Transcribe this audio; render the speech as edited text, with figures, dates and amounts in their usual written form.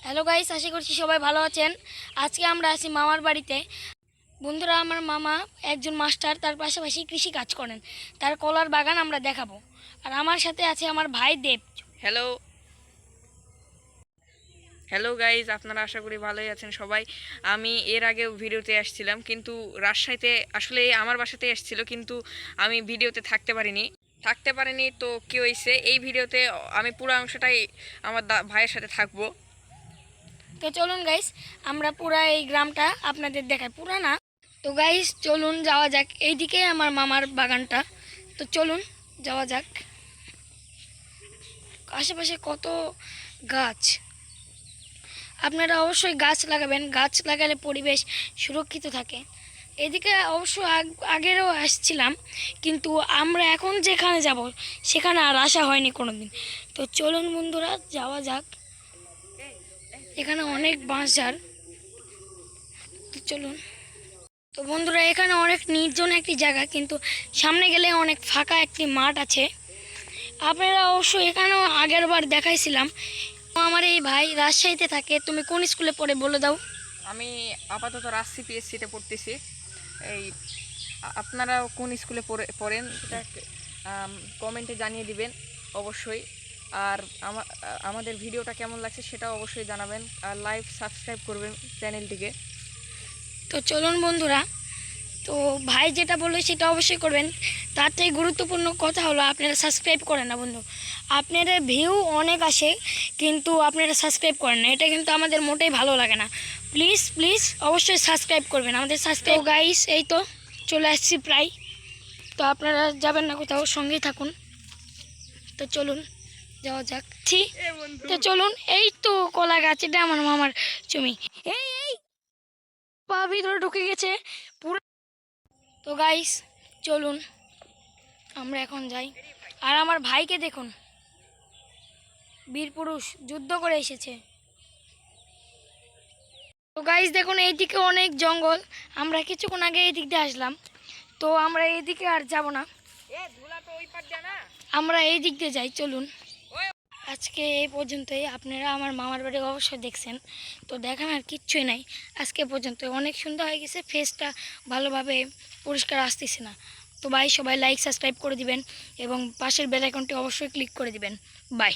Hello guys, আশা করছি সবাই ভালো আছেন। আজকে আমরা আছি মামার বাড়িতে। বন্ধুরা, আমার মামা একজন মাস্টার, তার পাশাপাশি কৃষি কাজ করেন। তার কলার বাগান আমরা দেখাবো। আর আমার সাথে আছে আমার ভাই দেব। হ্যালো হ্যালো গাইজ, আপনারা আশা করি ভালোই আছেন সবাই। আমি এর আগেও ভিডিওতে আসছিলাম, কিন্তু রাজশাহীতে আসলে আমার বাসাতে এসেছিল, কিন্তু আমি ভিডিওতে থাকতে পারিনি। তো কি হয়েছে, এই ভিডিওতে আমি পুরো অংশটাই আমার ভাইয়ের সাথে থাকবো। তো চলুন গাইস, আমরা পুরা এই গ্রামটা আপনাদের দেখাই। পুরা না তো গাইস, চলুন যাওয়া যাক। এইদিকে আমার মামার বাগানটা। তো চলুন যাওয়া যাক। আশেপাশে কত গাছ। আপনারা অবশ্যই গাছ লাগাবেন। গাছ লাগালে পরিবেশ সুরক্ষিত থাকে। এদিকে অবশ্য আগেরও আসছিলাম, কিন্তু আমরা এখন যেখানে যাব সেখানে আর আসা হয়নি কোনো দিন। তো চলুন বন্ধুরা যাওয়া যাক। এখানে অনেক বাঁশঝাড়। তো চলুন। তো বন্ধুরা, এখানে অনেক নির্জন একটি জায়গা, কিন্তু সামনে গেলে অনেক ফাঁকা একটি মাঠ আছে। আপনারা অবশ্য এখানেও আগের বার দেখাইছিলাম। আমার এই ভাই রাজশাহীতে থাকে। তুমি কোন স্কুলে পড়ে বলে দাও। আমি আপাতত রাজশাহী পিএসসিতে পড়তেছি। এই আপনারা কোন স্কুলে পড়েন সেটা কমেন্টে জানিয়ে দিবেন অবশ্যই। আর আমাদের ভিডিওটা কেমন লাগছে সেটা অবশ্যই জানাবেন, আর লাইভ সাবস্ক্রাইব করবেন চ্যানেলটিকে। তো চলুন বন্ধুরা, তো ভাই যেটা বললো সেটা অবশ্যই করবেন। তার থেকে গুরুত্বপূর্ণ কথা হলো আপনারা সাবস্ক্রাইব করেন না বন্ধু। আপনারা ভিউ অনেক আসে, কিন্তু আপনারা সাবস্ক্রাইব করেন না। এটা কিন্তু আমাদের মোটেই ভালো লাগে না। প্লিজ প্লিজ অবশ্যই সাবস্ক্রাইব করবেন আমাদের। সাবস্ক্রাইব গাইস, এই তো চলে আসছি প্রায়। তো আপনারা যাবেন না কোথাও, সঙ্গেই থাকুন। তো চলুন যাওয়া যাক। তো চলুন, এই তো কলা গাছ, এটা আমার মামার জমি। এই এই পা ভিতরে ঢুকে গেছে পুরো। তো গাইস চলুন আমরা এখন যাই। আর আমার ভাইকে দেখুন, বীর পুরুষ, যুদ্ধ করে এসেছে। তো গাইস দেখুন, এইদিকে অনেক জঙ্গল। আমরা কিছুক্ষণ আগে এই দিক দিয়ে আসলাম, তো আমরা এইদিকে আর যাব না, আমরা এই দিক দিয়ে যাই। চলুন। আজকে এই পর্যন্তই। আপনারা আমার মামার বাড়ি অবশ্যই দেখছেন, তো দেখানোর কিচ্ছুই নাই। আজকে পর্যন্ত অনেক সুন্দর হয়ে গেছে, ফেসটা ভালোভাবে পরিষ্কার আসতেছে না। তো ভাই সবাই লাইক সাবস্ক্রাইব করে দিবেন এবং পাশের বেল আইকনটি অবশ্যই ক্লিক করে দিবেন। বাই।